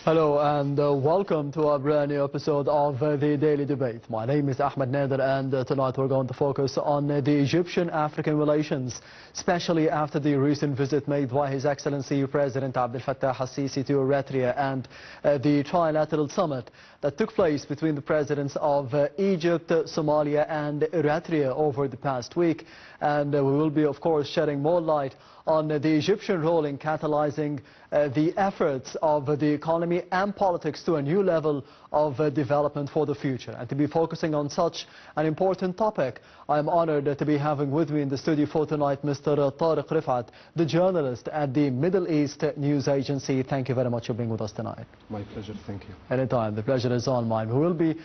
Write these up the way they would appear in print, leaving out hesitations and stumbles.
Hello and welcome to a brand new episode of the Daily Debate. My name is Ahmed Nader and tonight we're going to focus on the Egyptian-African relations, especially after the recent visit made by His Excellency President Abdel Fattah al-Sisi to Eritrea and the trilateral summit that took place between the presidents of Egypt, Somalia and Eritrea over the past week. And we will be, of course, shedding more light on the Egyptian role in catalyzing the efforts of the economy and politics to a new level of development for the future. And to be focusing on such an important topic, I am honored to be having with me in the studio for tonight Mr. Tareq Refaat, the journalist at the Middle East News Agency. Thank you very much for being with us tonight. My pleasure, thank you. Anytime, the pleasure is all mine. We will be,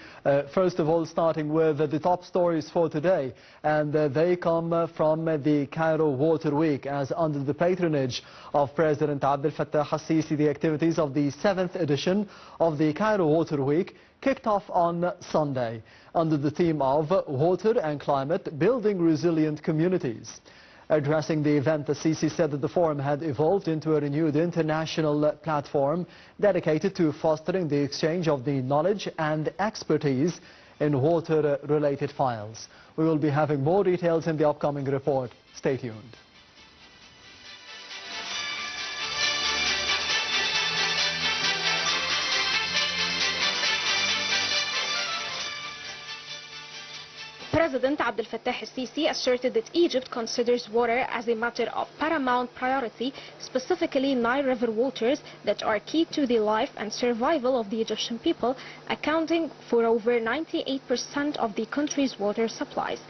first of all, starting with the top stories for today. And they come from the Cairo Water Week, as under the patronage of President Abdel Fattah al-Sisi, the activities of the 7th edition of the Cairo Water Week kicked off on Sunday under the theme of Water and Climate, Building Resilient Communities. Addressing the event, the Sisi said that the forum had evolved into a renewed international platform dedicated to fostering the exchange of the knowledge and expertise in water-related files. We will be having more details in the upcoming report. Stay tuned. President Abdel Fattah al-Sisi asserted that Egypt considers water as a matter of paramount priority, specifically Nile River waters that are key to the life and survival of the Egyptian people, accounting for over 98% of the country's water supplies.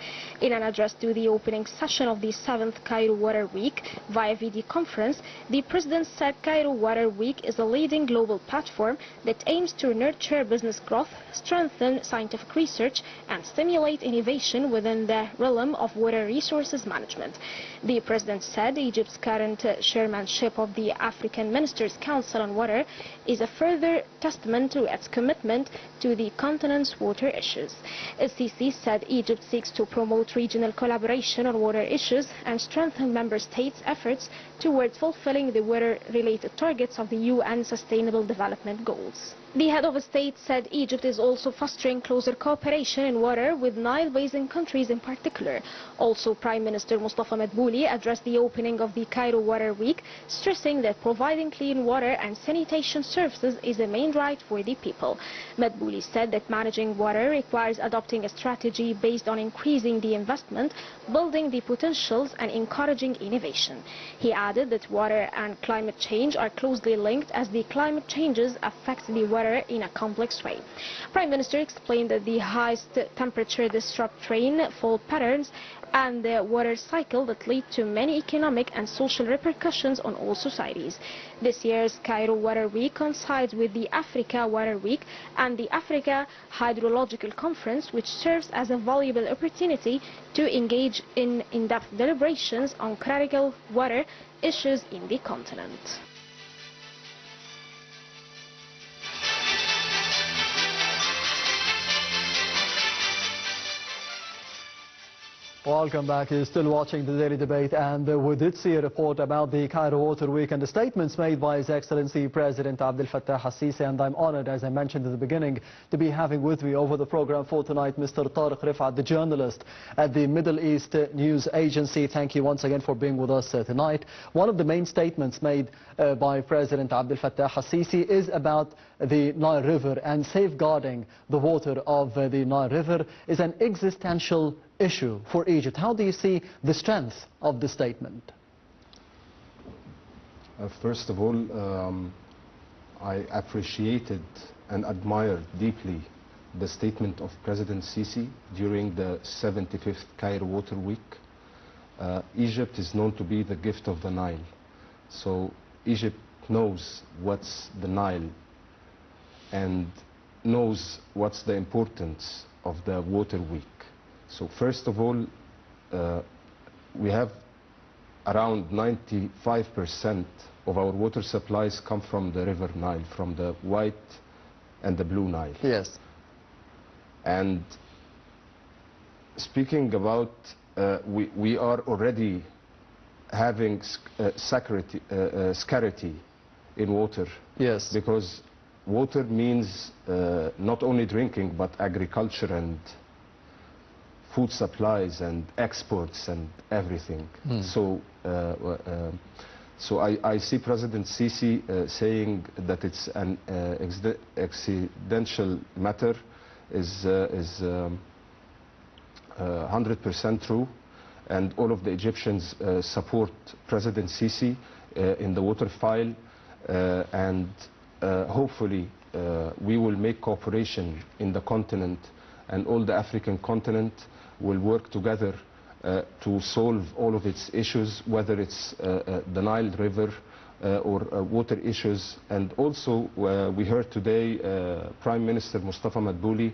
In an address to the opening session of the 7th Cairo Water Week via video conference, the President said Cairo Water Week is a leading global platform that aims to nurture business growth, strengthen scientific research, and stimulate innovation within the realm of water resources management. The President said Egypt's current chairmanship of the African Ministers' Council on Water is a further testament to its commitment to the continent's water issues. El-Sisi said Egypt seeks to promote regional collaboration on water issues and strengthen member states' efforts towards fulfilling the water-related targets of the UN Sustainable Development Goals. The head of state said Egypt is also fostering closer cooperation in water with Nile basin countries in particular. Also, Prime Minister Mustafa Madbouli addressed the opening of the Cairo Water Week, stressing that providing clean water and sanitation services is a main right for the people. Madbouli said that managing water requires adopting a strategy based on increasing the investment, building the potentials and encouraging innovation. He added that water and climate change are closely linked as the climate changes affect the water in a complex way. Prime Minister explained that the highest temperature disrupt rainfall patterns and the water cycle that lead to many economic and social repercussions on all societies. This year's Cairo Water Week coincides with the Africa Water Week and the Africa Hydrological Conference, which serves as a valuable opportunity to engage in in-depth deliberations on critical water issues in the continent. Welcome back. You're still watching the Daily Debate, and we did see a report about the Cairo Water Week and the statements made by His Excellency President Abdel Fattah al-Sisi, and I'm honored, as I mentioned at the beginning, to be having with me over the program for tonight Mr. Tareq Refaat, the journalist at the Middle East News Agency. Thank you once again for being with us tonight. One of the main statements made by President Abdel Fattah al-Sisi is about the Nile River, and safeguarding the water of the Nile River is an existential issue for Egypt. How do you see the strength of the statement? First of all, I appreciated and admired deeply the statement of President Sisi during the 75th Cairo Water Week. Egypt is known to be the gift of the Nile. So Egypt knows what's the Nile and knows what's the importance of the Water Week. So first of all, we have around 95% of our water supplies come from the River Nile, from the White and the Blue Nile. Yes. And speaking about, we are already having scarcity in water. Yes. Because water means not only drinking, but agriculture and food supplies and exports and everything. So I see President Sisi saying that it's an accidental matter is 100% true, and all of the Egyptians support President Sisi in the water file, and hopefully we will make cooperation in the continent, and all the African continent will work together to solve all of its issues, whether it's the Nile River or water issues. And also we heard today Prime Minister Mustafa Madbouli,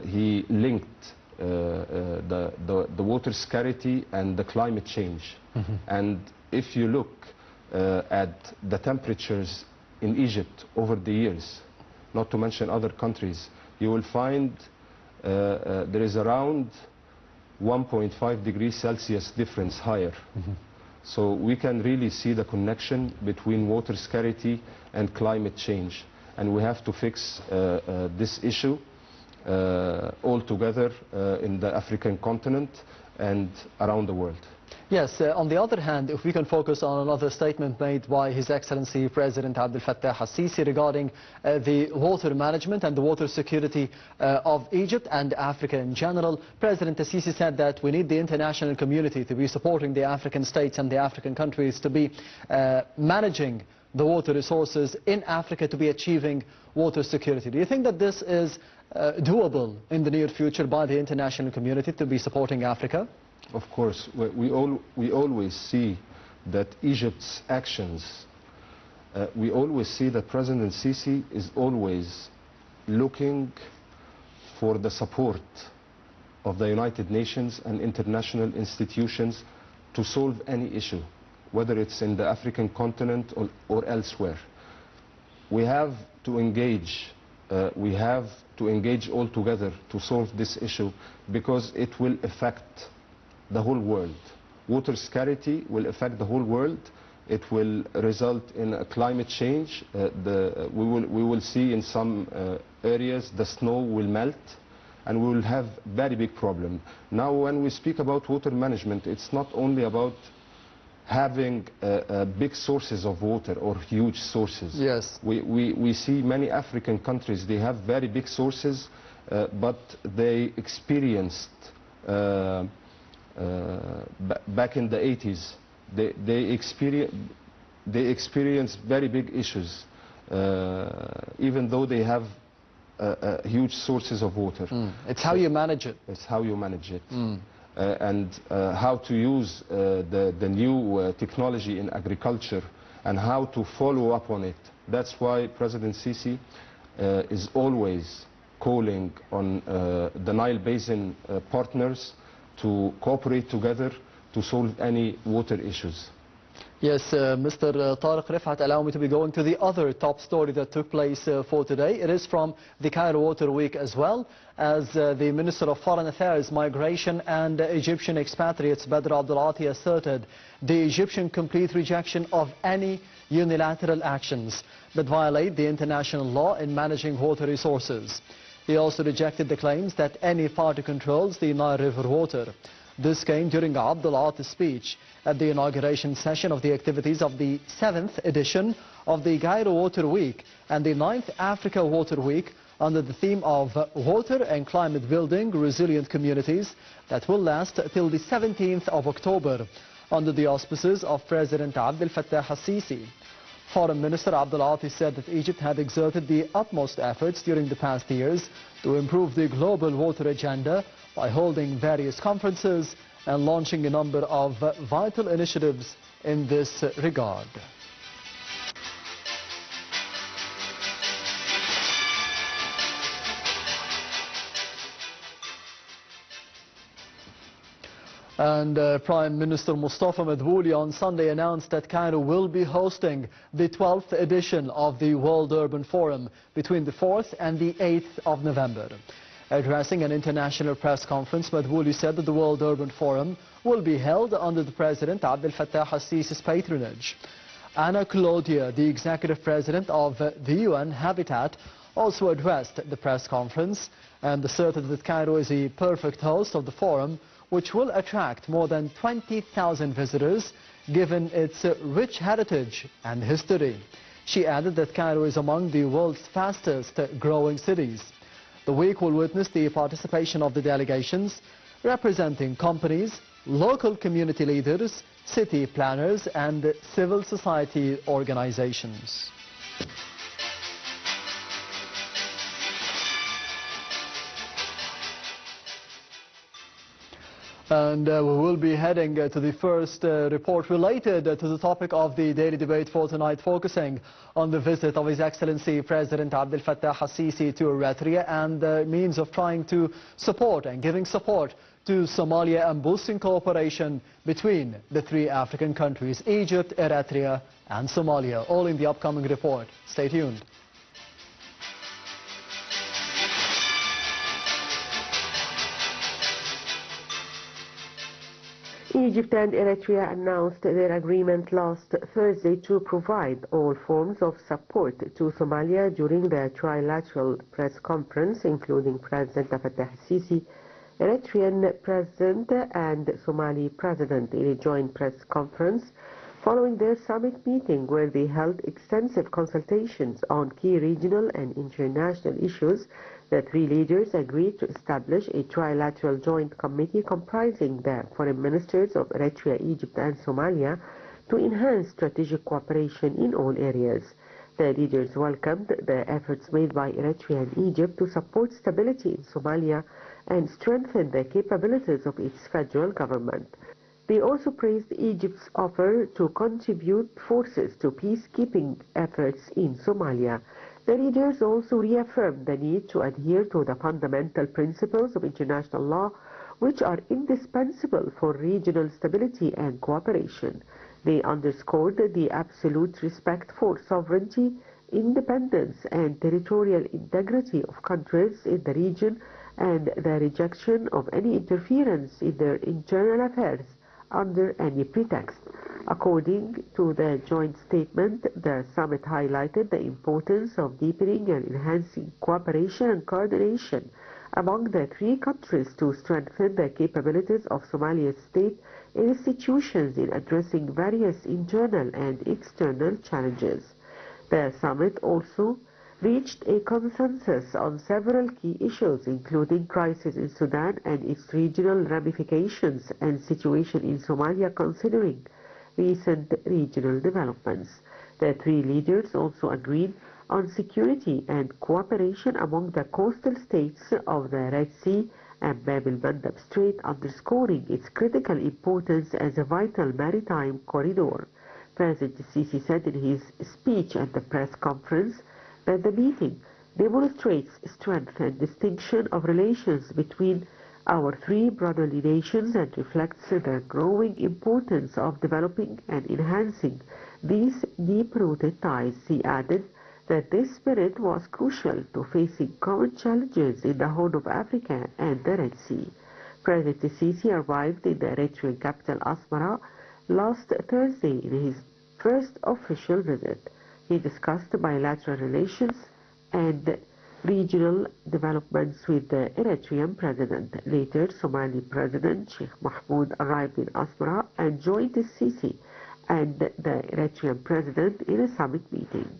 he linked the water scarcity and the climate change. And if you look at the temperatures in Egypt over the years, not to mention other countries, you will find there is around 1.5 degrees Celsius difference higher. So we can really see the connection between water scarcity and climate change, and we have to fix this issue all together in the African continent and around the world. Yes, on the other hand, if we can focus on another statement made by His Excellency President Abdel Fattah al-Sisi regarding the water management and the water security of Egypt and Africa in general. President al-Sisi said that we need the international community to be supporting the African states and the African countries to be managing the water resources in Africa, to be achieving water security. Do you think that this is doable in the near future by the international community to be supporting Africa? Of course, we always see that Egypt's actions, we always see that President Sisi is always looking for the support of the United Nations and international institutions to solve any issue, whether it's in the African continent or elsewhere. We have to engage all together to solve this issue, because it will affect the whole world. Water scarcity will affect the whole world. It will result in a climate change. We will see in some areas the snow will melt, and we will have very big problem. Now, when we speak about water management, it's not only about having big sources of water or huge sources. Yes. We see many African countries, they have very big sources, but they experienced back in the 80s, they experienced very big issues, even though they have huge sources of water. It's how you manage it. It's how you manage it. And how to use the new technology in agriculture, and how to follow up on it. That's why President Sisi is always calling on the Nile Basin partners to cooperate together to solve any water issues. Yes, Mr. Tareq, Refaat, allow me to be going to the other top story that took place for today. It is from the Cairo Water Week as well, as the Minister of Foreign Affairs, Migration and Egyptian expatriates, Badr Abdulati, asserted the Egyptian complete rejection of any unilateral actions that violate the international law in managing water resources. He also rejected the claims that any party controls the Nile River water. This came during Abdulati's speech at the inauguration session of the activities of the 7th edition of the Cairo Water Week and the 9th Africa Water Week, under the theme of Water and Climate Building Resilient Communities, that will last till the 17th of October, under the auspices of President Abdel Fattah al-Sisi. Foreign Minister Abdulati said that Egypt had exerted the utmost efforts during the past years to improve the global water agenda by holding various conferences and launching a number of vital initiatives in this regard. And Prime Minister Mustafa Madbouli on Sunday announced that Cairo will be hosting the 12th edition of the World Urban Forum between the 4th and the 8th of November. Addressing an international press conference, Madbouli said that the World Urban Forum will be held under the President Abdel Fattah al-Sisi's patronage. Ana Claudia, the executive president of the UN Habitat, also addressed the press conference and asserted that Cairo is a perfect host of the forum, which will attract more than 20,000 visitors, given its rich heritage and history. She added that Cairo is among the world's fastest growing cities. The week will witness the participation of the delegations representing companies, local community leaders, city planners and civil society organizations. And we will be heading to the first report related to the topic of the daily debate for tonight, focusing on the visit of His Excellency President Abdel Fattah al-Sisi to Eritrea and the means of trying to support and giving support to Somalia and boosting cooperation between the three African countries, Egypt, Eritrea and Somalia, all in the upcoming report. Stay tuned. Egypt and Eritrea announced their agreement last Thursday to provide all forms of support to Somalia during the trilateral press conference, including President Fattah al-Sisi, Eritrean President and Somali President, in a joint press conference following their summit meeting, where they held extensive consultations on key regional and international issues. The three leaders agreed to establish a trilateral joint committee comprising the foreign ministers of Eritrea, Egypt and Somalia to enhance strategic cooperation in all areas. The leaders welcomed the efforts made by Eritrea and Egypt to support stability in Somalia and strengthen the capabilities of its federal government. They also praised Egypt's offer to contribute forces to peacekeeping efforts in Somalia. The leaders also reaffirmed the need to adhere to the fundamental principles of international law, which are indispensable for regional stability and cooperation. They underscored the absolute respect for sovereignty, independence and territorial integrity of countries in the region and the rejection of any interference in their internal affairs under any pretext. According to the joint statement, the summit highlighted the importance of deepening and enhancing cooperation and coordination among the three countries to strengthen the capabilities of Somalia's state institutions in addressing various internal and external challenges. The summit also reached a consensus on several key issues, including crisis in Sudan and its regional ramifications and situation in Somalia, considering recent regional developments. The three leaders also agreed on security and cooperation among the coastal states of the Red Sea and Bab el-Mandab Strait, underscoring its critical importance as a vital maritime corridor. President Sisi said in his speech at the press conference that the meeting demonstrates strength and distinction of relations between our three brotherly nations and reflects the growing importance of developing and enhancing these deep-rooted ties. He added that this spirit was crucial to facing common challenges in the Horn of Africa and the Red Sea. President Sisi arrived in the Eritrean capital Asmara last Thursday in his first official visit. He discussed bilateral relations and regional developments with the Eritrean president. Later, Somali President Sheikh Mahmoud arrived in Asmara and joined the Sisi and the Eritrean president in a summit meeting.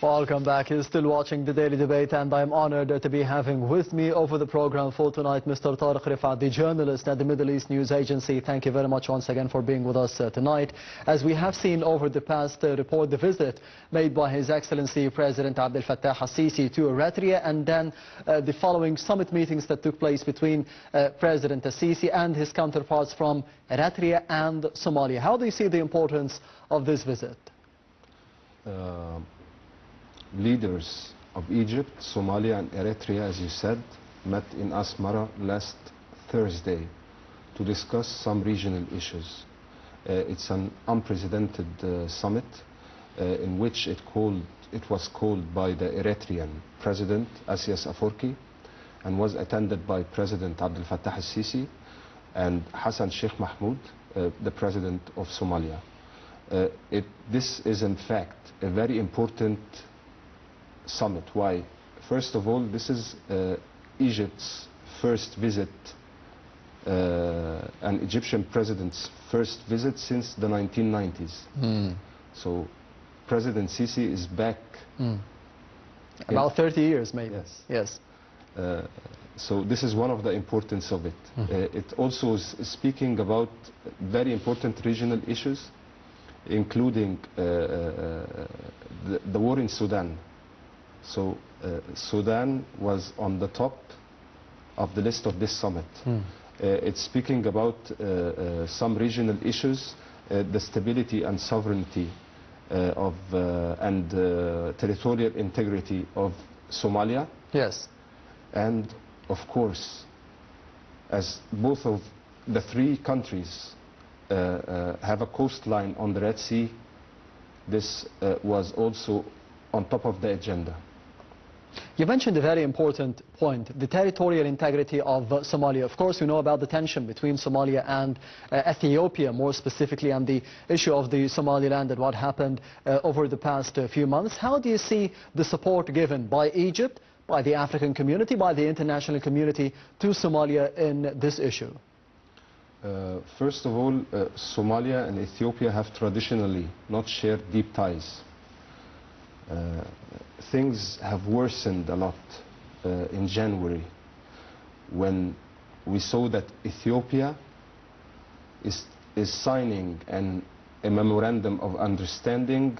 Welcome back. You're still watching the Daily Debate, and I'm honored to be having with me over the program for tonight Mr. Tareq Refaat, the journalist at the Middle East News Agency. Thank you very much once again for being with us tonight. As we have seen over the past report, the visit made by His Excellency President Abdel Fattah al-Sisi to Eritrea, and then the following summit meetings that took place between President al-Sisi and his counterparts from Eritrea and Somalia. How do you see the importance of this visit? Leaders of Egypt, Somalia and Eritrea, as you said, met in Asmara last Thursday to discuss some regional issues. It's an unprecedented summit in which it called it was called by the Eritrean President Asias Afwerki and was attended by President Abdel Fattah al-Sisi and Hassan Sheikh Mahmoud, the President of Somalia. This is in fact a very important summit. Why? First of all, this is Egypt's first visit, an Egyptian president's first visit since the 1990s. So President Sisi is back. About 30 years maybe. Yes. So this is one of the importance of it. It also is speaking about very important regional issues, including the war in Sudan. So Sudan was on the top of the list of this summit. It's speaking about some regional issues, the stability and sovereignty and territorial integrity of Somalia. Yes. And of course, as both of the three countries have a coastline on the Red Sea, this was also on top of the agenda. You mentioned a very important point, the territorial integrity of Somalia. Of course, we know about the tension between Somalia and Ethiopia, more specifically, and the issue of the Somaliland and what happened over the past few months. How do you see the support given by Egypt, by the African community, by the international community to Somalia in this issue? First of all, Somalia and Ethiopia have traditionally not shared deep ties. Things have worsened a lot in January when we saw that Ethiopia is signing a memorandum of understanding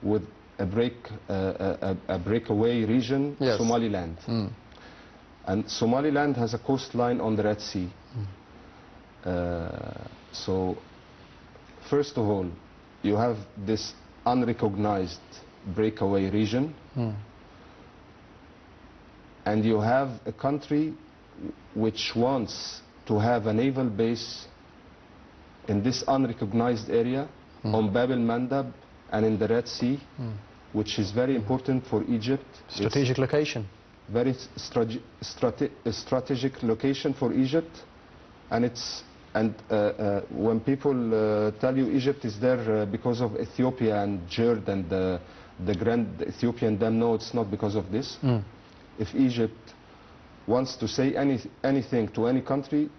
with a breakaway region, yes. Somaliland. And Somaliland has a coastline on the Red Sea. So first of all, you have this unrecognized breakaway region, and you have a country which wants to have a naval base in this unrecognized area on Bab el-Mandab and in the Red Sea, which is very important for Egypt. Strategic location. Very strategic location for Egypt, and when people tell you Egypt is there because of Ethiopia and Gerd and the grand Ethiopian dam, no, it's not because of this. If Egypt wants to say anything to any country,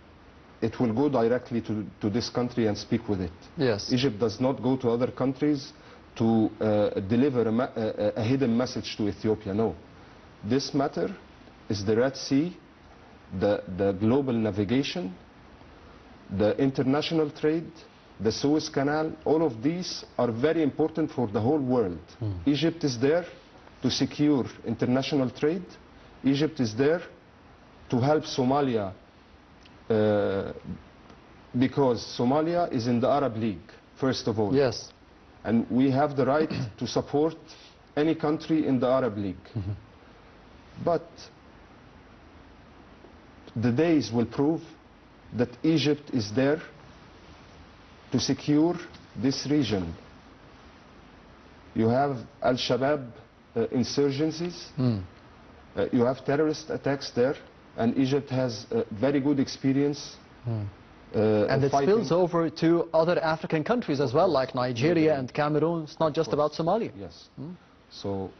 it will go directly to this country and speak with it. Yes. Egypt does not go to other countries to deliver a hidden message to Ethiopia, no. This matter is the Red Sea, the global navigation, the international trade, the Suez Canal. All of these are very important for the whole world. Egypt is there to secure international trade. Egypt is there to help Somalia because Somalia is in the Arab League, first of all. Yes. And we have the right to support any country in the Arab League. But the days will prove that Egypt is there to secure this region. You have Al-Shabaab insurgencies, you have terrorist attacks there, and Egypt has very good experience. And it spills over to other African countries as well, like Nigeria and Cameroon. It's not just about Somalia. Yes. So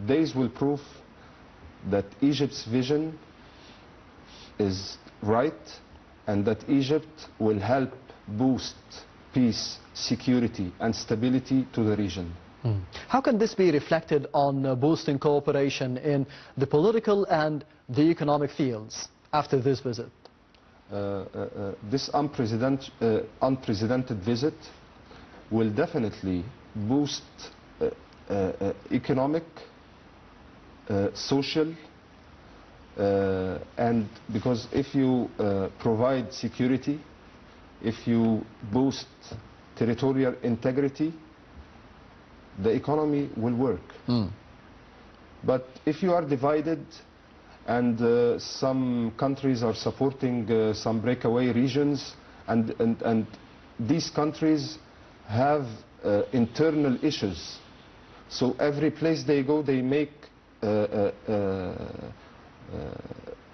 days will prove that Egypt's vision is right, and that Egypt will help boost peace, security and stability to the region. How can this be reflected on boosting cooperation in the political and the economic fields after this visit? This unprecedented visit will definitely boost economic, social, and because if you provide security, if you boost territorial integrity, the economy will work. But if you are divided and some countries are supporting some breakaway regions, and these countries have internal issues So every place they go, they make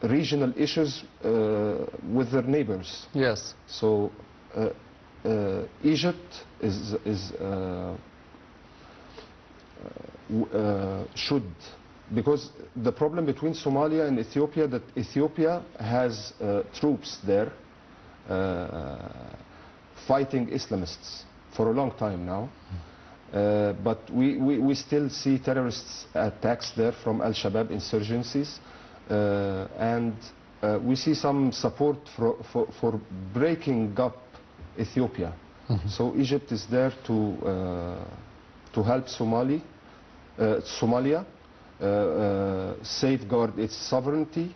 regional issues with their neighbors. Yes. So Egypt should, because the problem between Somalia and Ethiopia, that Ethiopia has troops there fighting Islamists for a long time now. But we still see terrorist attacks there from Al-Shabaab insurgencies, and we see some support for breaking up Ethiopia. So Egypt is there to help Somalia safeguard its sovereignty,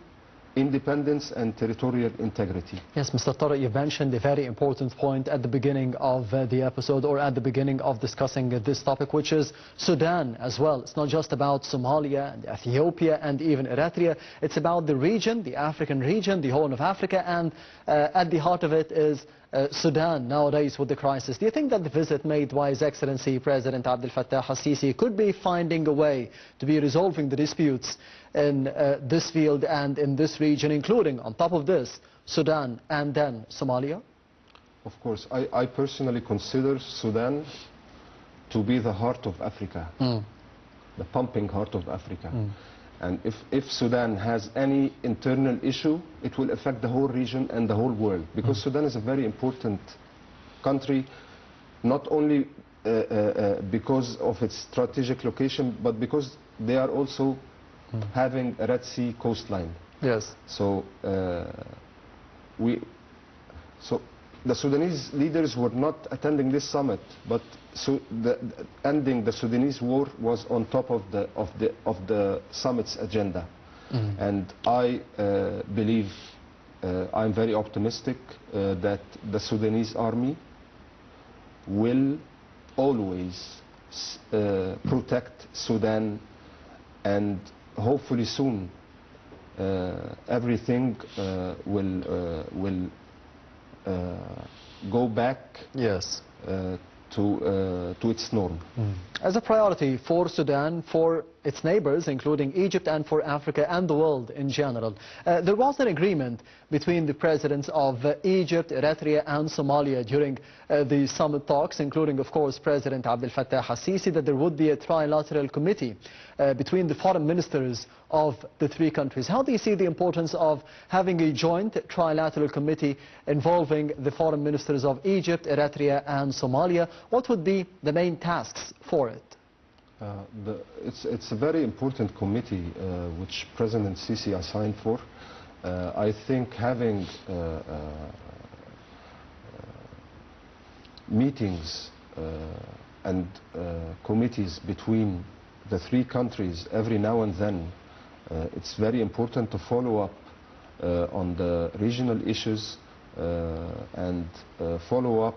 independence and territorial integrity. Yes, Mr. Tareq, you mentioned a very important point at the beginning of the episode, or at the beginning of discussing this topic, which is Sudan as well. It's not just about Somalia and Ethiopia and even Eritrea. It's about the region, the African region, the Horn of Africa, and at the heart of it is Sudan nowadays with the crisis. Do you think that the visit made by His Excellency President Abdel Fattah al-Sisi could be finding a way to be resolving the disputes in this field and in this region, including, on top of this, Sudan and then Somalia? Of course, I personally consider Sudan to be the heart of Africa, the pumping heart of Africa. And if Sudan has any internal issue, it will affect the whole region and the whole world, because Sudan is a very important country, not only because of its strategic location, but because they are also having a Red Sea coastline. Yes. So the Sudanese leaders were not attending this summit, but ending the Sudanese war was on top of the summit's agenda. And I believe, I'm very optimistic that the Sudanese army will always protect Sudan, and hopefully soon everything will go back, yes, to its norm. As a priority for Sudan, for its neighbors, including Egypt, and for Africa and the world in general, there was an agreement between the presidents of Egypt, Eritrea and Somalia during the summit talks, including, of course, President Abdel Fattah al-Sisi, that there would be a trilateral committee between the foreign ministers of the three countries. How do you see the importance of having a joint trilateral committee involving the foreign ministers of Egypt, Eritrea and Somalia? What would be the main tasks for it? It's a very important committee which President Sisi assigned for. I think having meetings and committees between the three countries every now and then, it's very important to follow up on the regional issues and follow up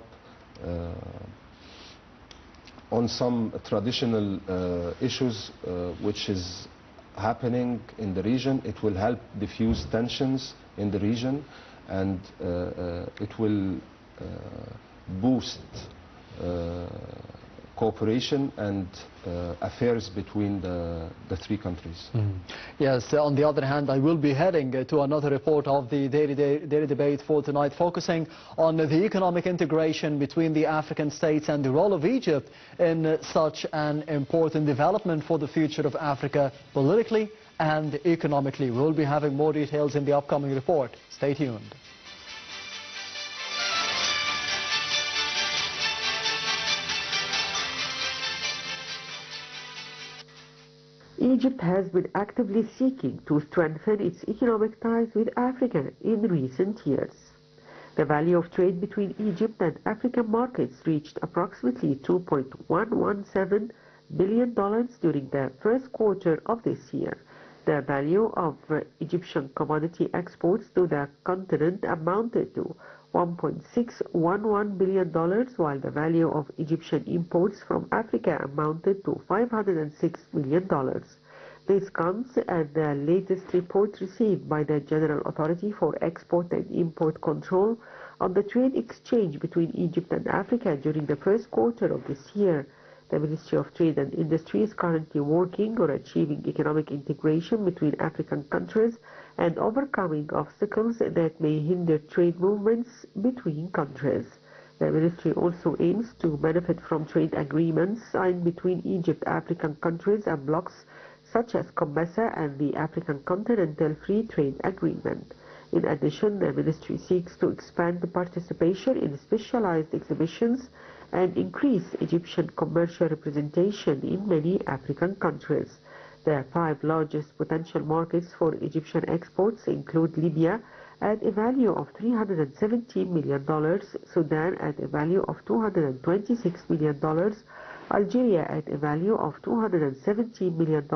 on some traditional issues which is happening in the region. It will help diffuse tensions in the region, and it will boost cooperation and affairs between the three countries. Yes, on the other hand, I will be heading to another report of the daily debate for tonight, focusing on the economic integration between the African states and the role of Egypt in such an important development for the future of Africa, politically and economically. We will be having more details in the upcoming report. Stay tuned. Egypt has been actively seeking to strengthen its economic ties with Africa in recent years. The value of trade between Egypt and African markets reached approximately $2.117 billion during the first quarter of this year. The value of Egyptian commodity exports to the continent amounted to $1.611 billion, while the value of Egyptian imports from Africa amounted to $506 million. This comes at the latest report received by the General Authority for Export and Import Control on the trade exchange between Egypt and Africa during the first quarter of this year. The Ministry of Trade and Industry is currently working on achieving economic integration between African countries and overcoming obstacles that may hinder trade movements between countries. The ministry also aims to benefit from trade agreements signed between Egypt, African countries and blocs such as COMESA and the African Continental Free Trade Agreement. In addition, the ministry seeks to expand the participation in specialized exhibitions and increase Egyptian commercial representation in many African countries. The 5 largest potential markets for Egyptian exports include Libya at a value of $317 million, Sudan at a value of $226 million, Algeria at a value of $217 million,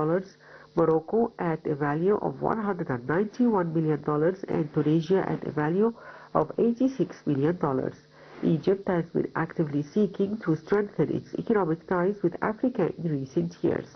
Morocco at a value of $191 million, and Tunisia at a value of $86 million. Egypt has been actively seeking to strengthen its economic ties with Africa in recent years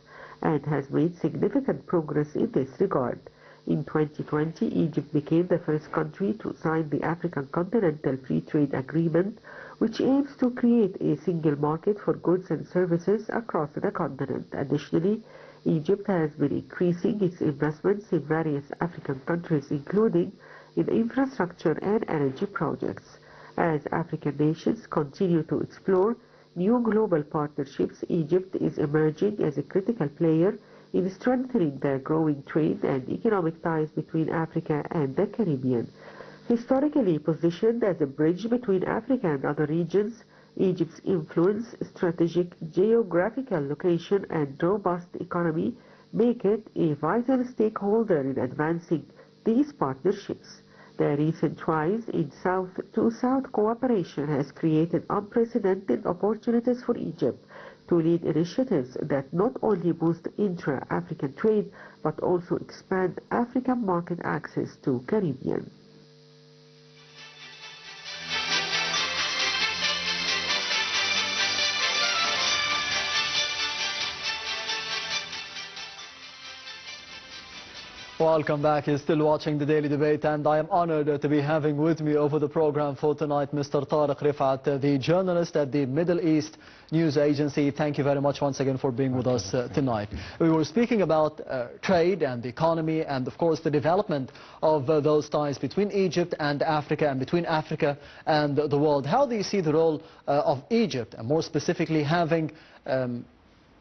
and has made significant progress in this regard. In 2020, Egypt became the first country to sign the African Continental Free Trade Agreement, which aims to create a single market for goods and services across the continent. Additionally, Egypt has been increasing its investments in various African countries, including in infrastructure and energy projects. As African nations continue to explore new global partnerships, Egypt is emerging as a critical player in strengthening the growing trade and economic ties between Africa and the Caribbean. Historically positioned as a bridge between Africa and other regions, Egypt's influence, strategic geographical location, and robust economy make it a vital stakeholder in advancing these partnerships. The recent rise in South-to-South cooperation has created unprecedented opportunities for Egypt to lead initiatives that not only boost intra-African trade but also expand African market access to Caribbean. Welcome back. You're still watching the Daily Debate, and I am honored to be having with me over the program for tonight Mr. Tareq Refaat, the journalist at the Middle East News Agency. Thank you very much once again for being with us tonight. We were speaking about trade and the economy and, of course, the development of those ties between Egypt and Africa and between Africa and the world. How do you see the role of Egypt, and more specifically having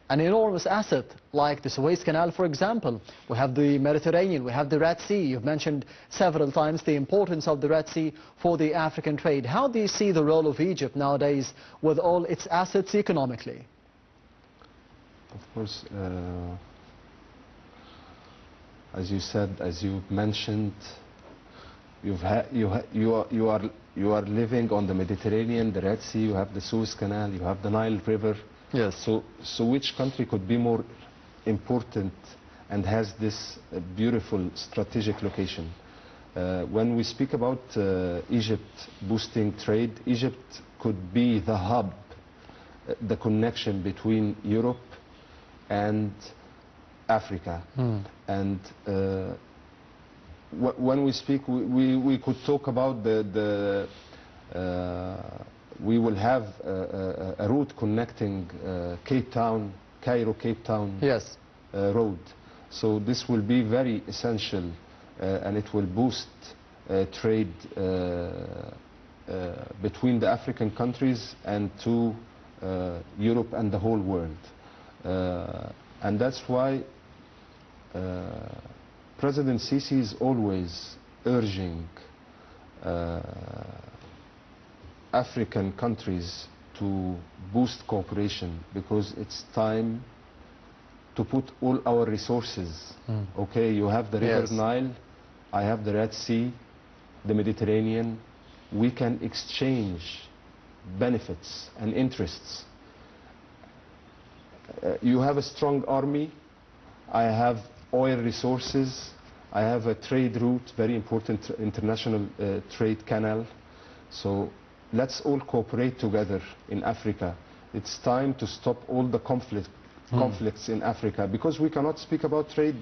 an enormous asset like the Suez Canal, for example? We have the Mediterranean, we have the Red Sea. You've mentioned several times the importance of the Red Sea for the African trade. How do you see the role of Egypt nowadays with all its assets economically? Of course, as you said, as you mentioned, you are living on the Mediterranean, the Red Sea, you have the Suez Canal, you have the Nile River. Yes. So which country could be more important and has this beautiful strategic location? When we speak about Egypt boosting trade, Egypt could be the hub, the connection between Europe and Africa. And when we speak, we could talk about we will have a route connecting Cape Town, Cairo-Cape Town Yes. Road. So this will be very essential and it will boost trade between the African countries and to Europe and the whole world. And that's why President Sisi is always urging African countries to boost cooperation, because it's time to put all our resources. Okay, you have the River Nile, I have the Red Sea, the Mediterranean. We can exchange benefits and interests. You have a strong army, I have oil resources, I have a trade route, very important international trade canal. So let's all cooperate together in Africa. It's time to stop all the conflicts in Africa, because we cannot speak about trade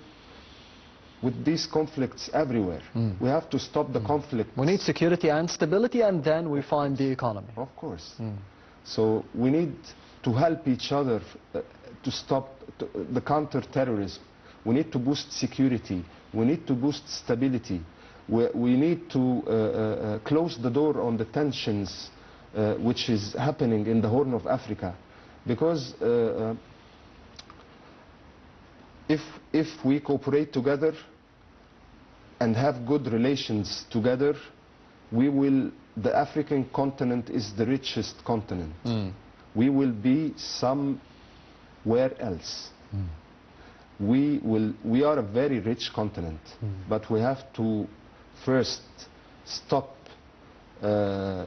with these conflicts everywhere. We have to stop the conflict. We need security and stability, and then we find the economy. Of course. So we need to help each other to stop the counter-terrorism. We need to boost security. We need to boost stability. We need to close the door on the tensions which is happening in the Horn of Africa. Because if we cooperate together and have good relations together, the African continent is the richest continent. We will be somewhere else. We are a very rich continent, but we have to first stop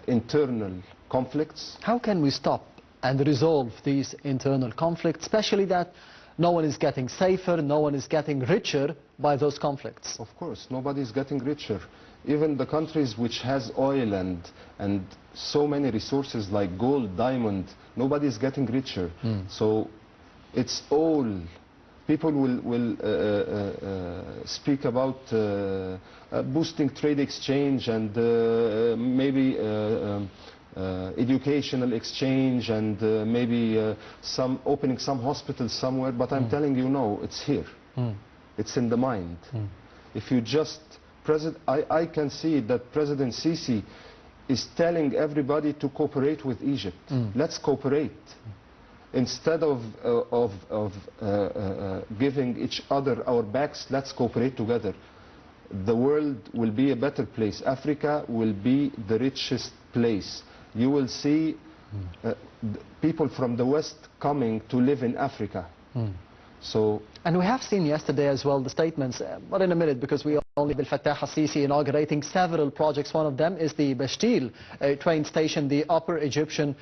internal conflicts. How can we stop and resolve these internal conflicts, especially that no one is getting safer, no one is getting richer by those conflicts? Of course, nobody is getting richer. Even the countries which has oil and so many resources like gold, diamond, nobody is getting richer. So it's all, people will speak about boosting trade exchange and maybe educational exchange and maybe opening some hospitals somewhere, but I'm telling you, no, it's here. It's in the mind. If you just, I can see that President Sisi is telling everybody to cooperate with Egypt. Let's cooperate. Instead of giving each other our backs, let's cooperate together. The world will be a better place. Africa will be the richest place. You will see people from the West coming to live in Africa. And we have seen yesterday as well the statements, but in a minute, because we only Abdel Fattah al-Sisi inaugurating several projects. One of them is the Bashtil train station, the Upper Egyptian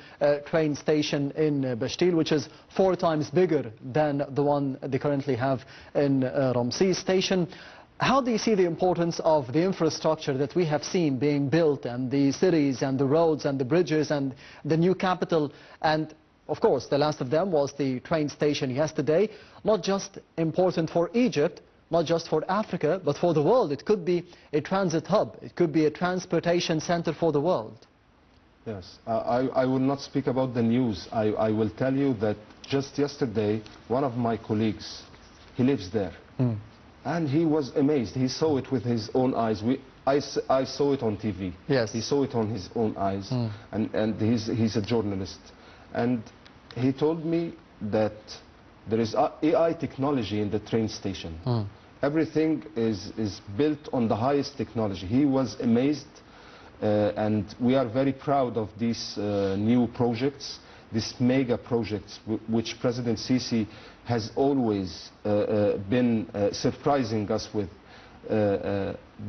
train station in Bashtil, which is 4 times bigger than the one they currently have in Ramses station. How do you see the importance of the infrastructure that we have seen being built, and the cities and the roads and the bridges and the new capital? And of course, the last of them was the train station yesterday, not just important for Egypt, not just for Africa, but for the world. It could be a transit hub. It could be a transportation center for the world. Yes, I will not speak about the news. I will tell you that just yesterday, one of my colleagues, he lives there. And he was amazed. He saw it with his own eyes. I saw it on TV. Yes. He saw it on his own eyes. And he's a journalist. And he told me that there is AI technology in the train station. Everything is built on the highest technology. He was amazed, and we are very proud of these new projects, these mega projects which President Sisi has always been surprising us with.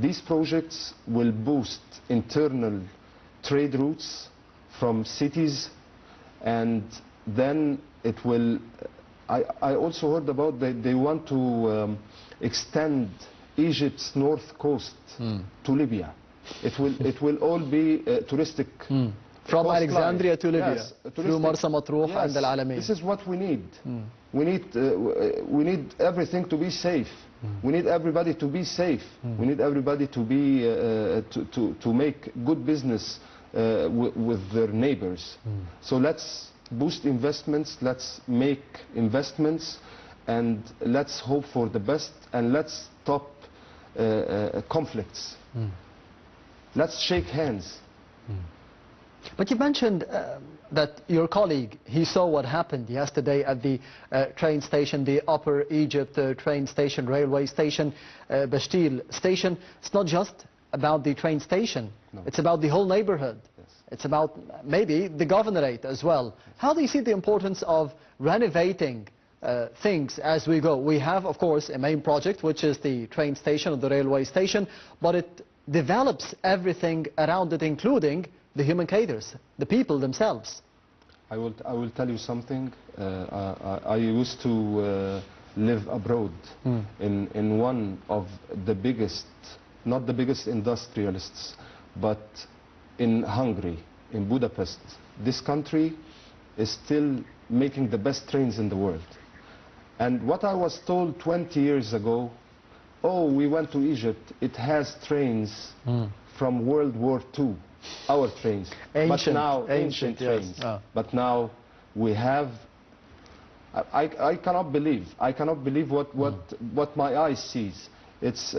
These projects will boost internal trade routes from cities, and then it will, I also heard about that they want to extend Egypt's north coast to Libya. It will all be touristic. From Alexandria to Libya, yes, through Marsa Matruh and Al Alamein. This is what we need. We need everything to be safe. We need everybody to be safe. We need everybody to be to make good business with their neighbors. So let's boost investments. Let's make investments, and let's hope for the best. And let's stop conflicts. Let's shake hands. But you mentioned that your colleague, he saw what happened yesterday at the train station, the Upper Egypt train station, railway station, Bashtil station. It's not just about the train station. No. It's about the whole neighborhood. Yes. It's about maybe the governorate as well. How do you see the importance of renovating things as we go? We have, of course, a main project, which is the train station or the railway station, but it develops everything around it, including the human cadres, the people themselves. I will tell you something. I used to live abroad in one of the biggest, not the biggest industrialists, but in Hungary, in Budapest. This country is still making the best trains in the world. And what I was told 20 years ago, oh, we went to Egypt, it has trains from World War II. Our trains, ancient, but now ancient trains. Yes. But now We have, I cannot believe what my eyes sees. It's,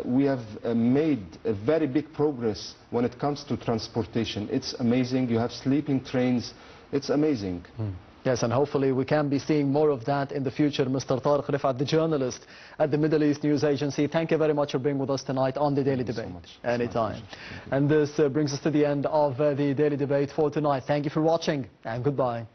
we have made a very big progress when it comes to transportation. It's amazing. You have sleeping trains. It's amazing. Yes, and hopefully we can be seeing more of that in the future. Mr. Tareq Refaat, the journalist at the Middle East News Agency, thank you very much for being with us tonight on the Daily Debate. Anytime. And this brings us to the end of the Daily Debate for tonight. Thank you for watching, and goodbye.